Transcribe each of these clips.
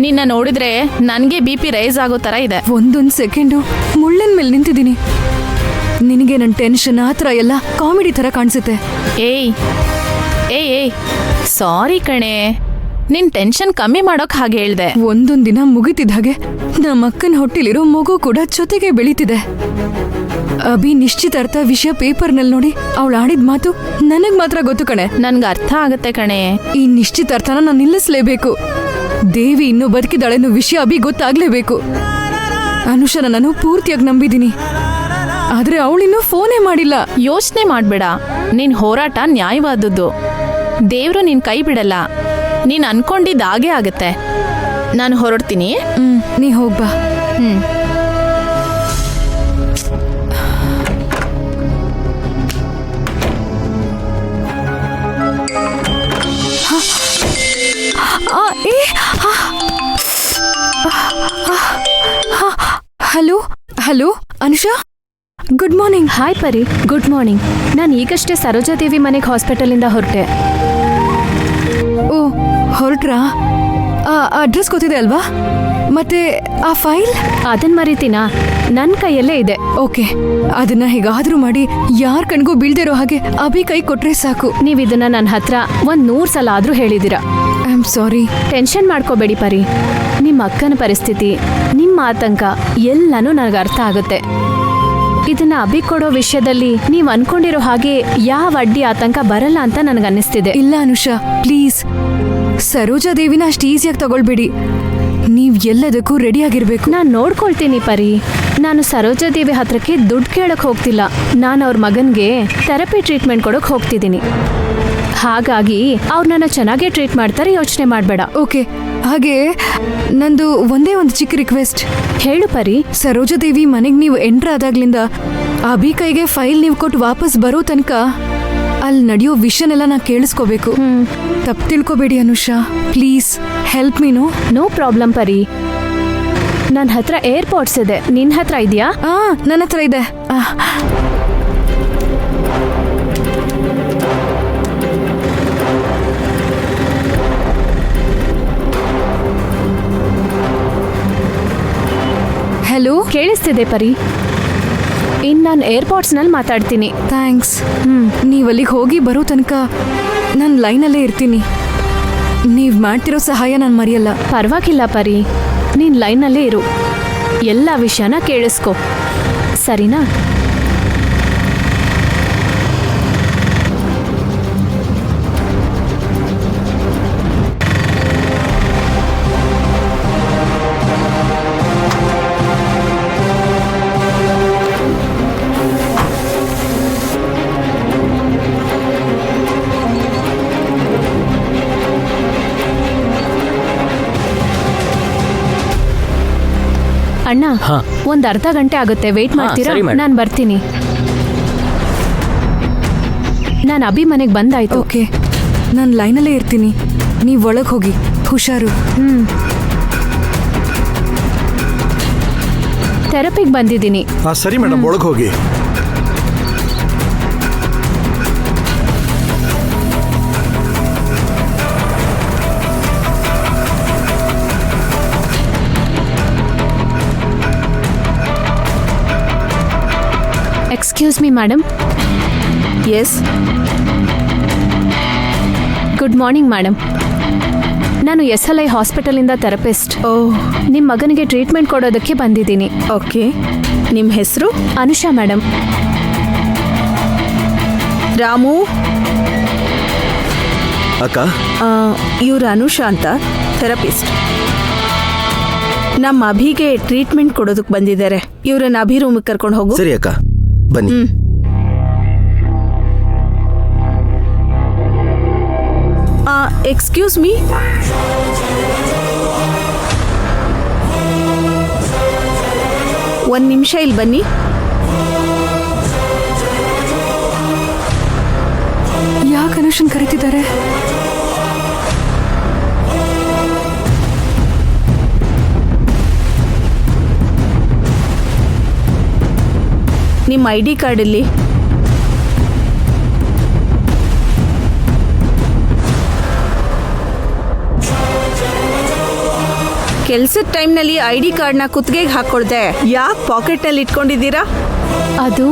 ನಿನ್ನ ನೋಡಿದ್ರೆ ನನ್ಗೆ BP ರೈಸ್ ಆಗೋ ತರ ಇದೆ. ಒಂದೊಂದ್ ಸೆಕೆಂಡು ಮುಳ್ಳಿನ ಮೇಲೆ ನಿಂತಿದ್ದೀನಿ. ನಿನಗೆ ನನ್ನ ಟೆನ್ಷನ್ ಆತರ ಎಲ್ಲ ಕಾಮಿಡಿ ತರ ಕಾಣಿಸುತ್ತೆ. ಏಯ್ ಏಯ್ ಏಯ್ ಸಾರಿ ಕಣೆ, ನಿನ್ ಟೆನ್ಷನ್ ಕಮ್ಮಿ ಮಾಡೋಕ್ ಹಾಗೆ ಹೇಳ್ದೆ. ಒಂದೊಂದ್ ದಿನ ಮುಗಿತಿದ್ದ ಹಾಗೆ ನಮ್ಮ ಅಕ್ಕನ ಹೊಟ್ಟಿಲಿರೋ ಮಗು ಕೂಡ ಜೊತೆಗೆ ಬೆಳೀತಿದೆ. ಅಭಿ ನಿಶ್ಚಿತಾರ್ಥ ವಿಷಯ ಪೇಪರ್ನಲ್ಲಿ ನೋಡಿ ಅವಳು ಆಡಿದ ಮಾತು ನನಗ್ ಮಾತ್ರ ಗೊತ್ತು ಕಣೆ. ನನ್ಗೆ ಅರ್ಥ ಆಗತ್ತೆ ಕಣೆ. ಈ ನಿಶ್ಚಿತಾರ್ಥನ ನಾನು ನಿಲ್ಲಿಸ್ಲೇಬೇಕು. ದೇವಿ ಇನ್ನೂ ಬದುಕಿದಾಳೆನ್ನೋ ವಿಷಯ ಅಭಿ ಗೊತ್ತಾಗ್ಲೇಬೇಕು. ಅನುಷನ ನಾನು ಪೂರ್ತಿಯಾಗಿ ನಂಬಿದ್ದೀನಿ, ಆದ್ರೆ ಅವಳಿನ್ನೂ ಫೋನೇ ಮಾಡಿಲ್ಲ. ಯೋಚನೆ ಮಾಡ್ಬೇಡ, ನಿನ್ ಹೋರಾಟ ನ್ಯಾಯವಾದದ್ದು. ದೇವ್ರು ನಿನ್ ಕೈ ಬಿಡಲ್ಲ. ನೀನ್ ಅನ್ಕೊಂಡಿದ್ದ ಹಾಗೆ ಆಗತ್ತೆ. ನಾನು ಹೊರಡ್ತೀನಿ. ನೀ ಹೋಗ್ಬಾ. Hello hello Anusha, good morning. Hi Pari, good morning. ನಾನು ಈಗಷ್ಟೇ ಸರೋಜಾದೇವಿ ಮನೆಗೆ ಹಾಸ್ಪಿಟಲಿಂದ ಹೊರಟೆ. ಓ ಹೊರಟ್ರಾ? ಅಡ್ರೆಸ್ ಗೊತ್ತಿದೆ ಅಲ್ವಾ? ಮತ್ತೆ ಆ ಫೈಲ್? ಅದನ್ನ ಮರಿತೀನಾ? ನನ್ನ ಕೈಯಲ್ಲೇ ಇದೆ. ಓಕೆ, ಅದನ್ನ ಹೇಗಾದ್ರೂ ಮಾಡಿ ಯಾರ ಕಣ್ಗೂ ಬೀಳ್ದಿರೋ ಹಾಗೆ ಅಭಿ ಕೈ ಕೊಟ್ರೆ ಸಾಕು. ನೀವು ಇದನ್ನ ನನ್ನ ಹತ್ರ 100 ಸಲ ಆದ್ರೂ ಹೇಳಿದ್ದೀರಾ. I am sorry. ಟೆನ್ಷನ್ ಮಾಡ್ಕೋಬೇಡಿ ಪರಿ. ನಿಮ್ಮ ಅಕ್ಕನ ಪರಿಸ್ಥಿತಿ, ನಿಮ್ಮ ಆತಂಕ ಎಲ್ಲನೂ ನನಗೆ ಅರ್ಥ ಆಗುತ್ತೆ. ಇದನ್ನ ಅಭಿ ಕೊಡೋ ವಿಷಯದಲ್ಲಿ ನೀವು ಅನ್ಕೊಂಡಿರೋ ಹಾಗೆ ಯಾವ ಅಡ್ಡಿ ಆತಂಕ ಬರಲ್ಲ ಅಂತ ನನಗನ್ನಿಸ್ತಿದೆ. ಇಲ್ಲ ಅನುಷಾ, ಪ್ಲೀಸ್ ಸರೋಜಾದೇವಿನ ಅಷ್ಟು ಈಸಿಯಾಗಿ ತಗೊಳ್ಬೇಡಿ. ನೀವ್ ಎಲ್ಲದಕ್ಕೂ ರೆಡಿ ಆಗಿರ್ಬೇಕು. ನಾನು ನೋಡ್ಕೊಳ್ತೀನಿ ಪರಿ. ನಾನು ಸರೋಜಾದೇವಿ ಹತ್ರಕ್ಕೆ ದುಡ್ಡು ಕೇಳಕ್ ಹೋಗ್ತಿಲ್ಲ. ನಾನು ಅವ್ರ ಮಗನ್ಗೆ ಥೆರಪಿ ಟ್ರೀಟ್ಮೆಂಟ್ ಕೊಡೋಕೆ ಹೋಗ್ತಿದ್ದೀನಿ. ಹಾಗಾಗಿ ಅವ್ರು ನನ್ನ ಚೆನ್ನಾಗೇ ಟ್ರೀಟ್ ಮಾಡ್ತಾರೆ, ಯೋಚನೆ ಮಾಡಬೇಡ. ಓಕೆ, ಹಾಗೆ ನಂದು ಒಂದೇ ಒಂದು ಚಿಕ್ಕ ರಿಕ್ವೆಸ್ಟ್. ಹೇಳು ಪರಿ. ಸರೋಜಾದೇವಿ ಮನೆಗೆ ನೀವು ಎಂಟ್ರ್ ಆದಾಗ್ಲಿಂದ ಅಭಿ ಕೈಗೆ ಫೈಲ್ ನೀವು ಕೊಟ್ಟು ವಾಪಸ್ ಬರೋ ತನಕ ಅಲ್ಲಿ ನಡೆಯೋ ವಿಷಯನೆಲ್ಲ ನಾ ಕೇಳಿಸ್ಕೋಬೇಕು. ತಪ್ಪು ತಿಳ್ಕೊಬೇಡಿ ಅನುಷಾ, ಪ್ಲೀಸ್ ಹೆಲ್ಪ್ ಮೀನು. ನೋ ಪ್ರಾಬ್ಲಮ್ ಪರಿ. ನನ್ನ ಹತ್ರ ಏರ್ಪೋರ್ಟ್ಸ್ ಇದೆ, ನಿನ್ನ ಹತ್ರ ಇದೆಯಾ? ನನ್ನ ಹತ್ರ ಇದೆ. ಹಲೋ, ಕೇಳಿಸ್ತಿದೆ ಪರಿ. ಇನ್ನು ನಾನು ಏರ್ಪೋರ್ಟ್ಸ್ನಲ್ಲಿ ಮಾತಾಡ್ತೀನಿ. ಥ್ಯಾಂಕ್ಸ್. ನೀವು ಅಲ್ಲಿಗೆ ಹೋಗಿ ಬರೋ ತನಕ ನಾನು ಲೈನಲ್ಲೇ ಇರ್ತೀನಿ. ನೀವು ಮಾಡ್ತಿರೋ ಸಹಾಯ ನಾನು ಮರೆಯಲ್ಲ. ಪರವಾಗಿಲ್ಲ ಪರಿ, ನೀನು ಲೈನಲ್ಲೇ ಇರು. ಎಲ್ಲ ವಿಷಯನ ಕೇಳಿಸ್ಕೊ, ಸರಿನಾ? ಅಣ್ಣ, ಒಂದ್ ಅರ್ಧ ಗಂಟೆ ಆಗುತ್ತೆ, ವೇಟ್ ಮಾಡ್ತೀರಾ? ನಾನು ಬರ್ತೀನಿ. ನಾನು ಅಭಿ ಮನೆಗೆ ಬಂದಾಯ್ತು. ಓಕೆ, ನಾನು ಲೈನಲ್ಲೇ ಇರ್ತೀನಿ. ನೀವು ಒಳಗೆ ಹೋಗಿ, ಹುಷಾರು. ಥೆರಪಿಗೆ ಬಂದಿದ್ದೀನಿ. ಸರಿ ಮೇಡಮ್, ಒಳಗೆ ಹೋಗಿ. Excuse me madam. Yes, good morning madam. ನಾನು SLI ಹಾಸ್ಪಿಟಲಿಂದ ಥೆರಪಿಸ್ಟ್. ನಿಮ್ಮ ಮಗನಿಗೆ ಟ್ರೀಟ್ಮೆಂಟ್ ಕೊಡೋದಕ್ಕೆ ಬಂದಿದ್ದೀನಿ. ಓಕೆ, ನಿಮ್ಮ ಹೆಸರು? ಅನುಷಾ ಮೇಡಮ್. ರಾಮು ಅಕ್ಕ, ಇವ್ರು ಅನುಷಾ ಅಂತ, ಥೆರಪಿಸ್ಟ್. ನಮ್ಮ ಅಭಿಗೆ ಟ್ರೀಟ್ಮೆಂಟ್ ಕೊಡೋದಕ್ಕೆ ಬಂದಿದ್ದಾರೆ. ಇವ್ರನ್ನ ಅಭಿ ರೂಮಿಗೆ ಕರ್ಕೊಂಡು ಹೋಗು. ಸರಿ ಅಕ್ಕ, ಬನ್ನಿ. ಎಕ್ಸ್ಕ್ಯೂಸ್ ಮೀ, ಒಂದು ನಿಮಿಷ ಇಲ್ಲಿ ಬನ್ನಿ. ಯಾಕೆ ಅನುಷನ್ ಕರೀತಿದ್ದಾರೆ? ನಿಮ್ಮ ID ಕಾರ್ಡಲ್ಲಿ ಕೆಲ್ಸದ ಟೈಮ್ನಲ್ಲಿ ID ಕಾರ್ಡ್ನ ಕುತ್ತಿಗೆಗೆ ಹಾಕೊಳ್ದೆ ಯಾಕೆ ಪಾಕೆಟ್ನಲ್ಲಿ ಇಟ್ಕೊಂಡಿದ್ದೀರಾ? ಅದು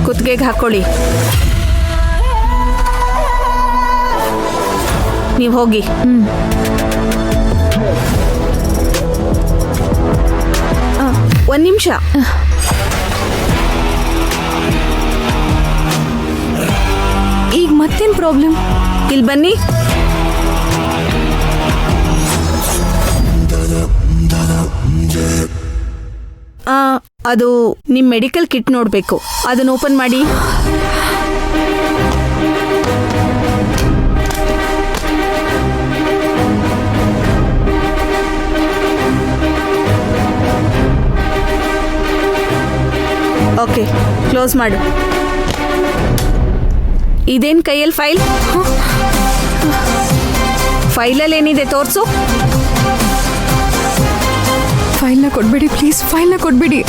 ಕುತ್ತಿಗೆಗೆ ಹಾಕೊಳ್ಳಿ. ನೀವು ಹೋಗಿ. ಒಂದ್ ನಿಮಿಷ. ಈಗ ಮತ್ತೇನ್ ಪ್ರಾಬ್ಲಮ್? ಇಲ್ಲಿ ಬನ್ನಿ. ಅದು ನಿಮ್ಮ ಮೆಡಿಕಲ್ ಕಿಟ್ ನೋಡಬೇಕು. ಅದನ್ನ ಓಪನ್ ಮಾಡಿ. ಓಕೆ, ಕ್ಲೋಸ್ ಮಾಡು. ಇದೇನ್ ಕೈಯಲ್ಲಿ ಫೈಲ್? ಫೈಲಲ್ಲಿ ಏನಿದೆ ತೋರಿಸು. ಫೈಲ್ನ ಕೊಡ್ಬೇಡಿ ಪ್ಲೀಸ್, ಫೈಲ್ನ ಕೊಡ್ಬೇಡಿ.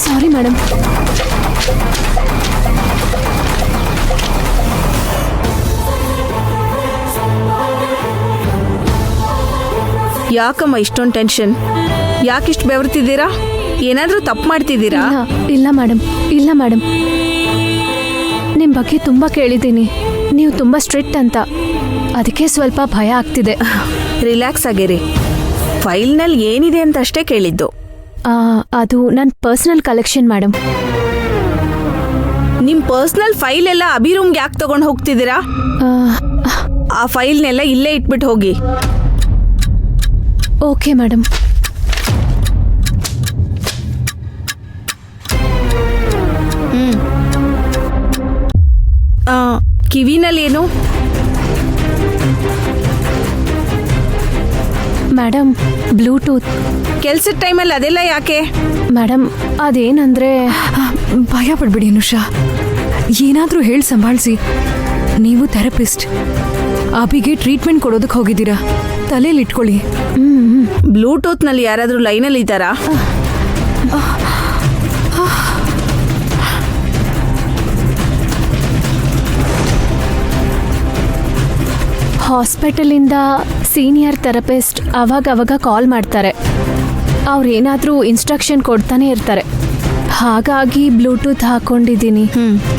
Sorry madam. ಯಾಕಮ್ಮ ಇಷ್ಟೊಂದು ಟೆನ್ಷನ್? ಯಾಕಿಷ್ಟು ಬೆವರ್ತಿದ್ದೀರಾ? ಏನಾದರೂ ತಪ್ಪು ಮಾಡ್ತಿದ್ದೀರಾ? ಇಲ್ಲ ಮೇಡಮ್, ಇಲ್ಲ ಮೇಡಮ್. ನಿಮ್ಮ ಬಗ್ಗೆ ತುಂಬ ಕೇಳಿದ್ದೀನಿ. ನೀವು ತುಂಬ ಸ್ಟ್ರಿಕ್ಟ್ ಅಂತ, ಅದಕ್ಕೆ ಸ್ವಲ್ಪ ಭಯ ಆಗ್ತಿದೆ. ರಿಲ್ಯಾಕ್ಸ್ ಆಗಿರಿ. ಫೈಲ್ನಲ್ಲಿ ಏನಿದೆ ಅಂತ ಅಷ್ಟೇ ಕೇಳಿದ್ದು. ಅದು ನನ್ನ ಪರ್ಸನಲ್ ಕಲೆಕ್ಷನ್ ಮೇಡಮ್. ನಿಮ್ಮ ಪರ್ಸನಲ್ ಫೈಲ್ ಎಲ್ಲ ಅಭಿ ರೂಮ್ಗೆ ಯಾಕೆ ತಗೊಂಡು ಹೋಗ್ತಿದ್ದೀರಾ? ಆ ಫೈಲ್ನೆಲ್ಲ ಇಲ್ಲೇ ಇಟ್ಬಿಟ್ಟು ಹೋಗಿ. Okay madam. ಕಿವಿನಲ್ಲೇನು? Madam, bluetooth. ಕೆಲ್ಸದ ಟೈಮಲ್ಲಿ ಅದೆಲ್ಲ ಯಾಕೆ? ಮೇಡಮ್, ಅದೇನಂದ್ರೆ ಭಯ ಪಡ್ಬೇಡಿ ಅನುಷಾ, ಏನಾದರೂ ಹೇಳಿ ಸಂಭಾಳಿಸಿ. ನೀವು ಥೆರಪಿಸ್ಟ್, ಅಭಿಗೆ ಟ್ರೀಟ್ಮೆಂಟ್ ಕೊಡೋದಕ್ಕೆ ಹೋಗಿದ್ದೀರಾ, ತಲೆಯಲ್ಲಿ ಇಟ್ಕೊಳ್ಳಿ. ಬ್ಲೂಟೂತ್ನಲ್ಲಿ ಯಾರಾದರೂ ಲೈನಲ್ಲಿ ಇದ್ದಾರಾ? ಹಾಸ್ಪಿಟಲಿಂದ ಸೀನಿಯರ್ ಥೆರಪಿಸ್ಟ್ ಅವಾಗ ಕಾಲ್ ಮಾಡ್ತಾರೆ. ಅವ್ರೇನಾದರೂ ಇನ್ಸ್ಟ್ರಕ್ಷನ್ ಕೊಡ್ತಾನೆ ಇರ್ತಾರೆ. ಹಾಗಾಗಿ ಬ್ಲೂಟೂತ್ ಹಾಕೊಂಡಿದ್ದೀನಿ.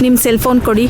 ನಿಮ್ಮ ಸೆಲ್ ಫೋನ್ ಕೊಡಿ.